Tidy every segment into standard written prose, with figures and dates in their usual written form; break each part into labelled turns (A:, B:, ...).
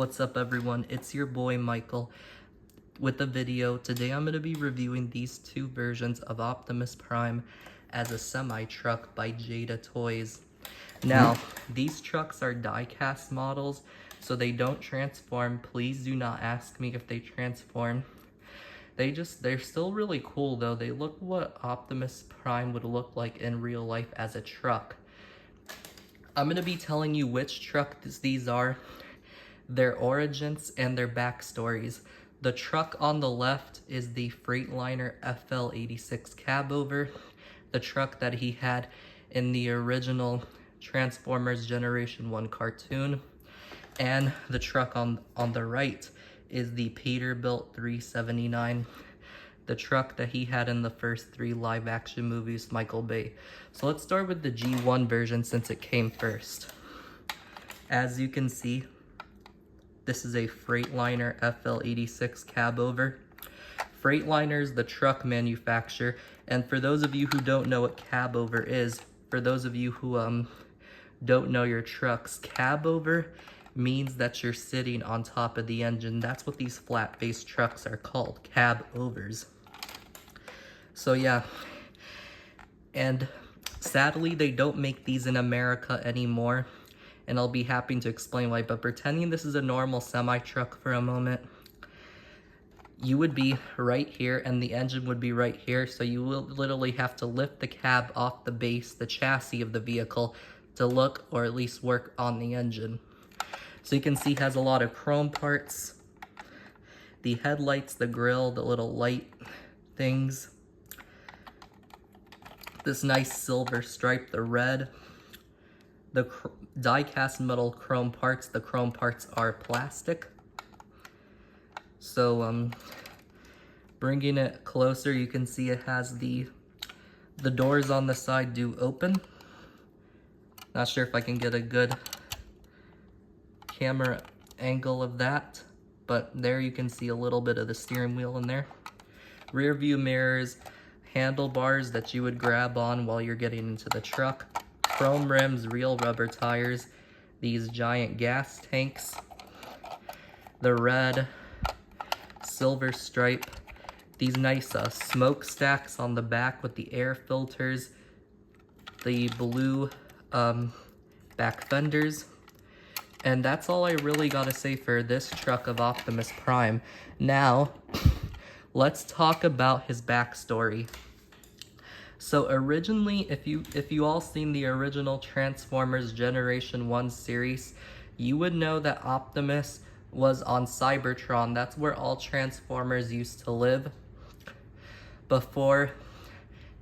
A: What's up everyone, it's your boy Michael with the video. Today I'm going to be reviewing these two versions of Optimus Prime as a semi-truck by Jada Toys. Now, these trucks are die-cast models, so they don't transform. Please do not ask me if they transform. They're still really cool though. They look what Optimus Prime would look like in real life as a truck. I'm going to be telling you which trucks these are, their origins, and their backstories. The truck on the left is the Freightliner FL86 cabover, the truck that he had in the original Transformers Generation 1 cartoon. And the truck on the right is the Peterbilt 379, the truck that he had in the first 3 live-action movies, Michael Bay. So let's start with the G1 version since it came first. As you can see, this is a Freightliner FL86 cabover. Freightliner is the truck manufacturer, and for those of you who don't know what cabover is, for those of you who don't know your trucks, cabover means that you're sitting on top of the engine. That's what these flat-faced trucks are called, cabovers. So yeah, and sadly they don't make these in America anymore, and I'll be happy to explain why. But pretending this is a normal semi-truck for a moment, you would be right here and the engine would be right here, so you will literally have to lift the cab off the base, the chassis of the vehicle, to look or at least work on the engine. So you can see it has a lot of chrome parts, the headlights, the grille, the little light things, this nice silver stripe, the red, the die-cast metal chrome parts. The chrome parts are plastic. So bringing it closer, you can see it has the doors on the side do open. Not sure if I can get a good camera angle of that, but there you can see a little bit of the steering wheel in there. Rear view mirrors, handlebars that you would grab on while you're getting into the truck, chrome rims, real rubber tires, these giant gas tanks, the red silver stripe, these nice smokestacks on the back with the air filters, the blue back fenders. And that's all I really gotta say for this truck of Optimus Prime. Now, let's talk about his backstory. So originally, if you all seen the original Transformers Generation 1 series, you would know that Optimus was on Cybertron. That's where all Transformers used to live before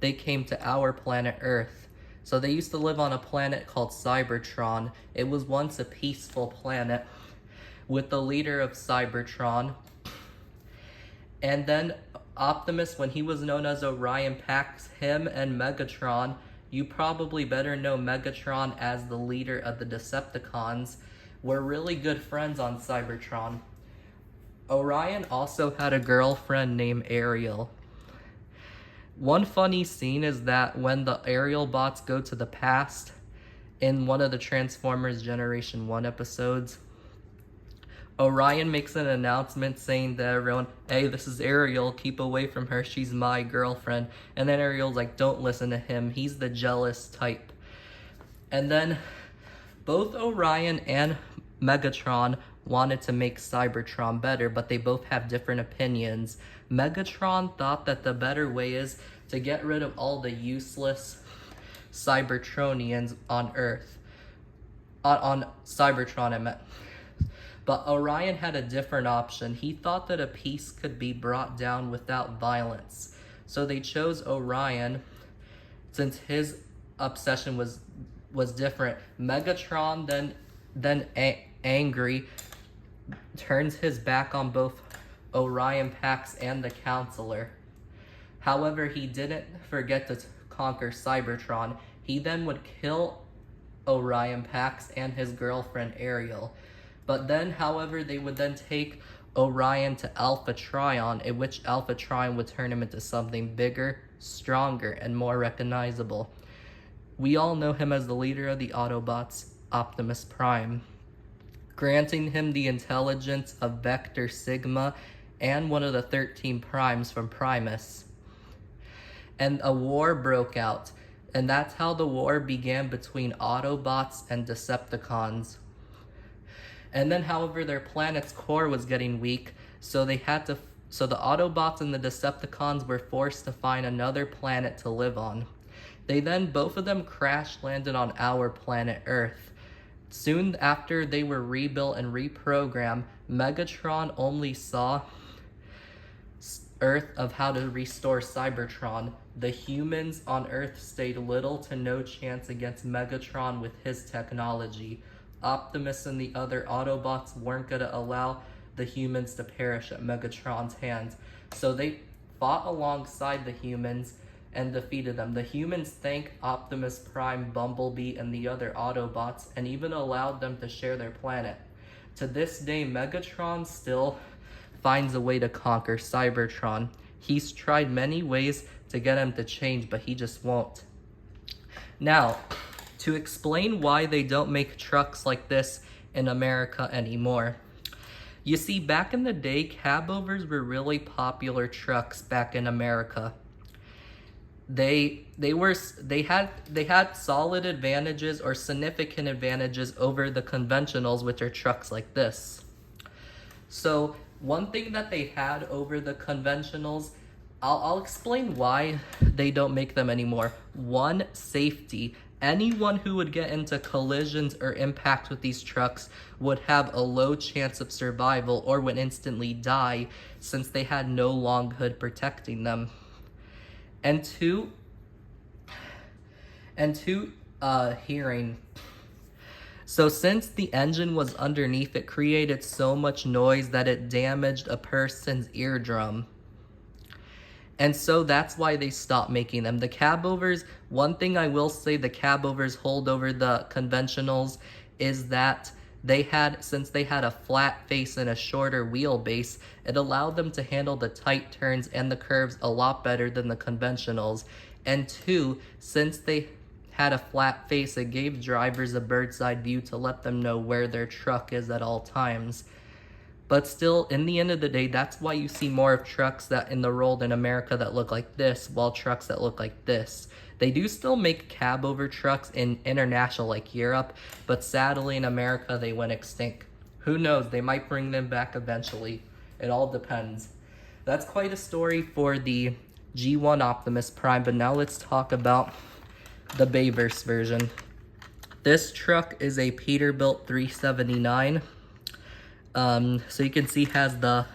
A: they came to our planet Earth. So they used to live on a planet called Cybertron. It was once a peaceful planet with the leader of Cybertron. And then Optimus, when he was known as Orion Pax, him and Megatron, you probably better know Megatron as the leader of the Decepticons, were really good friends on Cybertron. Orion also had a girlfriend named Ariel. One funny scene is that when the aerial bots go to the past in one of the Transformers Generation 1 episodes, Orion makes an announcement saying to everyone, "Hey, this is Ariel, keep away from her, she's my girlfriend." And then Ariel's like, "Don't listen to him, he's the jealous type." And then both Orion and Megatron wanted to make Cybertron better, but they both have different opinions. Megatron thought that the better way is to get rid of all the useless Cybertronians on Earth. On Cybertron, I meant. But Orion had a different option. He thought that a peace could be brought down without violence. So they chose Orion since his obsession was different. Megatron then angry, turns his back on both Orion Pax and the Counselor. However, he didn't forget to conquer Cybertron. He then would kill Orion Pax and his girlfriend Ariel. But then, however, they would then take Orion to Alpha Trion, in which Alpha Trion would turn him into something bigger, stronger, and more recognizable. We all know him as the leader of the Autobots, Optimus Prime. granting him the intelligence of Vector Sigma and one of the 13 primes from Primus. And a war broke out, and that's how the war began between Autobots and Decepticons. And then, however, their planet's core was getting weak, so the Autobots and the Decepticons were forced to find another planet to live on. They then, both of them, crash landed on our planet Earth. Soon after they were rebuilt and reprogrammed, Megatron only saw Earth of how to restore Cybertron. The humans on Earth stayed little to no chance against Megatron with his technology. Optimus and the other Autobots weren't going to allow the humans to perish at Megatron's hands, so they fought alongside the humans and defeated them. The humans thanked Optimus Prime, Bumblebee, and the other Autobots, and even allowed them to share their planet. To this day, Megatron still finds a way to conquer Cybertron. He's tried many ways to get him to change, but he just won't. Now, to explain why they don't make trucks like this in America anymore. You see, back in the day, cabovers were really popular trucks back in America. They had solid advantages or significant advantages over the conventionals, which are trucks like this. So one thing that they had over the conventionals, I'll explain why they don't make them anymore. One, safety. Anyone who would get into collisions or impact with these trucks would have a low chance of survival or would instantly die, since they had no long hood protecting them. And two, hearing. So since the engine was underneath, it created so much noise that it damaged a person's eardrum. And so that's why they stopped making them. The cabovers, one thing I will say the cabovers hold over the conventionals is that since they had a flat face and a shorter wheelbase, it allowed them to handle the tight turns and the curves a lot better than the conventionals. And two, since they had a flat face, it gave drivers a bird's eye view to let them know where their truck is at all times. But still, in the end of the day, that's why you see more of trucks that in the world in America that look like this, while trucks that look like this. They do still make cab-over trucks in international like Europe, but sadly in America they went extinct. Who knows, they might bring them back eventually. It all depends. That's quite a story for the G1 Optimus Prime, but now let's talk about the Bayverse version. This truck is a Peterbilt 379. So you can see has the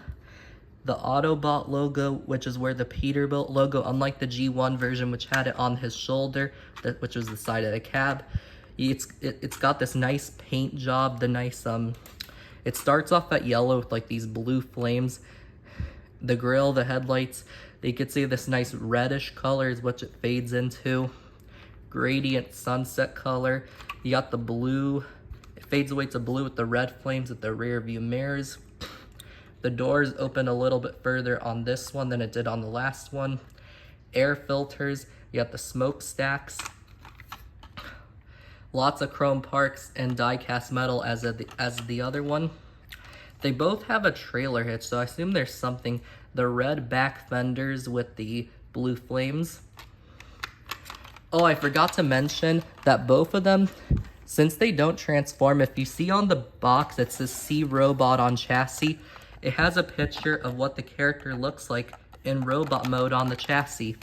A: Autobot logo, which is where the Peterbilt logo, unlike the G1 version, which had it on his shoulder, which was the side of the cab. It's got this nice paint job, it starts off at yellow with like these blue flames. The grille, the headlights, you could see this nice reddish color is what it fades into. Gradient sunset color. You got the blue. It fades away to blue with the red flames at the rear view mirrors. The doors open a little bit further on this one than it did on the last one. Air filters. You got the smokestacks. Lots of chrome parts and die-cast metal as the other one. They both have a trailer hitch, so I assume there's something. The red back fenders with the blue flames. Oh, I forgot to mention that both of them, since they don't transform, if you see on the box it says "See Robot on Chassis," it has a picture of what the character looks like in robot mode on the chassis.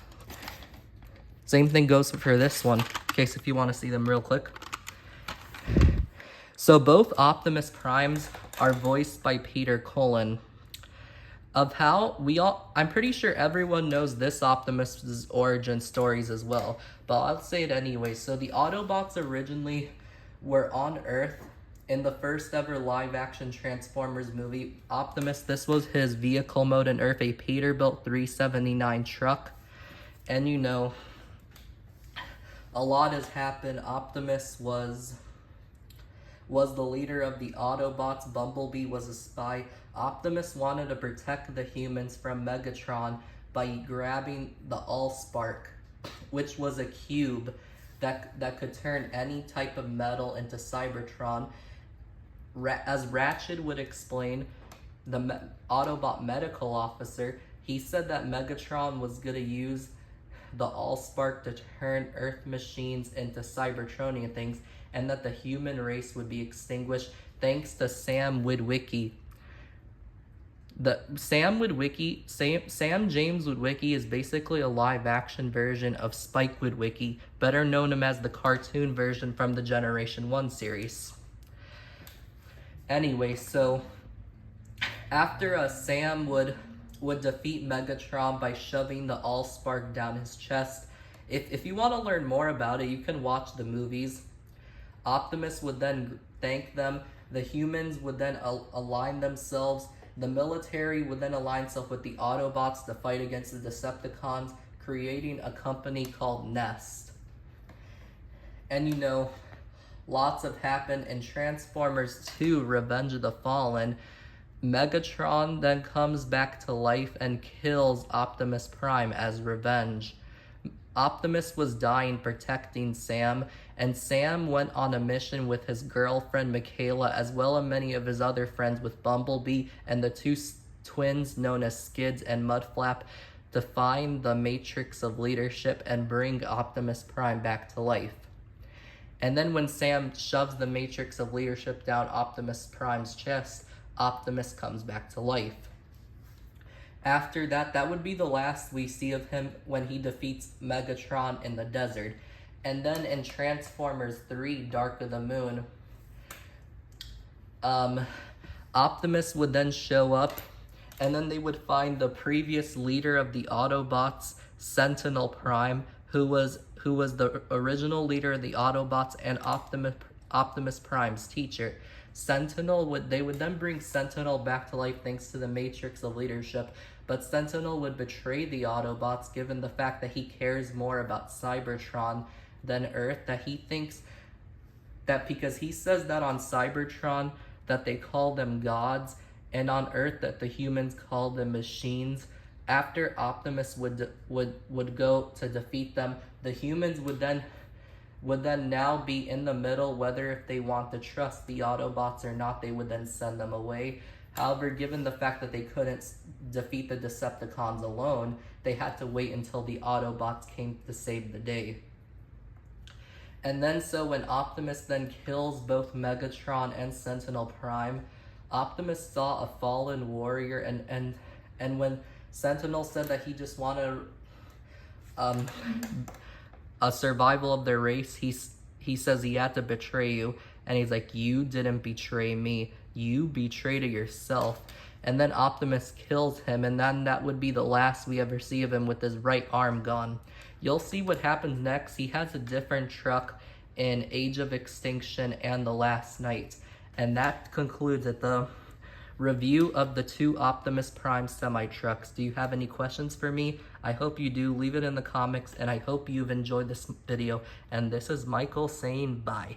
A: Same thing goes for this one, in case if you want to see them real quick. So both Optimus Primes are voiced by Peter Cullen. I'm pretty sure everyone knows this Optimus's origin stories as well, but I'll say it anyway. So the Autobots originally were on Earth in the first ever live action Transformers movie. Optimus, this was his vehicle mode on Earth, a Peterbilt 379 truck. And you know, a lot has happened. Optimus was the leader of the Autobots. Bumblebee was a spy. Optimus wanted to protect the humans from Megatron by grabbing the Allspark, which was a cube that could turn any type of metal into Cybertron. as Ratchet would explain, the Autobot medical officer, he said that Megatron was going to use the Allspark to turn Earth machines into Cybertronian things, and that the human race would be extinguished thanks to Sam Witwicky. Sam James Witwicky is basically a live-action version of Spike Witwicky, better known him as the cartoon version from the Generation 1 series. Anyway, so after Sam would defeat Megatron by shoving the Allspark down his chest. If you want to learn more about it, you can watch the movies. Optimus would then thank them. The humans would then align themselves. The military would then align itself with the Autobots to fight against the Decepticons, creating a company called Nest. And you know, lots have happened in Transformers 2: Revenge of the Fallen. Megatron then comes back to life and kills Optimus Prime as revenge. Optimus was dying protecting Sam, and Sam went on a mission with his girlfriend Michaela, as well as many of his other friends, with Bumblebee and the two twins known as Skids and Mudflap, to find the Matrix of Leadership and bring Optimus Prime back to life. And then when Sam shoves the Matrix of Leadership down Optimus Prime's chest, Optimus comes back to life. After that, that would be the last we see of him when he defeats Megatron in the desert. And then in Transformers 3: Dark of the Moon, Optimus would then show up, and then they would find the previous leader of the Autobots, Sentinel Prime, who was the original leader of the Autobots and Optimus Prime's teacher. They would then bring Sentinel back to life thanks to the Matrix of Leadership, but Sentinel would betray the Autobots given the fact that he cares more about Cybertron than Earth, that he thinks that because he says that on Cybertron that they call them gods, and on Earth that the humans call them machines. After Optimus would go to defeat them, the humans would then now be in the middle, whether if they want to trust the Autobots or not. They would then send them away. However, given the fact that they couldn't defeat the Decepticons alone, they had to wait until the Autobots came to save the day. And then so when Optimus then kills both Megatron and Sentinel Prime, Optimus saw a fallen warrior, and when Sentinel said that he just wanted a survival of their race, he says he had to betray you, and he's like, you didn't betray me, you betrayed yourself. And then Optimus kills him, and then that would be the last we ever see of him with his right arm gone. You'll see what happens next. He has a different truck in Age of Extinction and The Last Knight. And that concludes it, the review of the two Optimus Prime semi-trucks. Do you have any questions for me? I hope you do. Leave it in the comments, and I hope you've enjoyed this video. And this is Michael saying bye.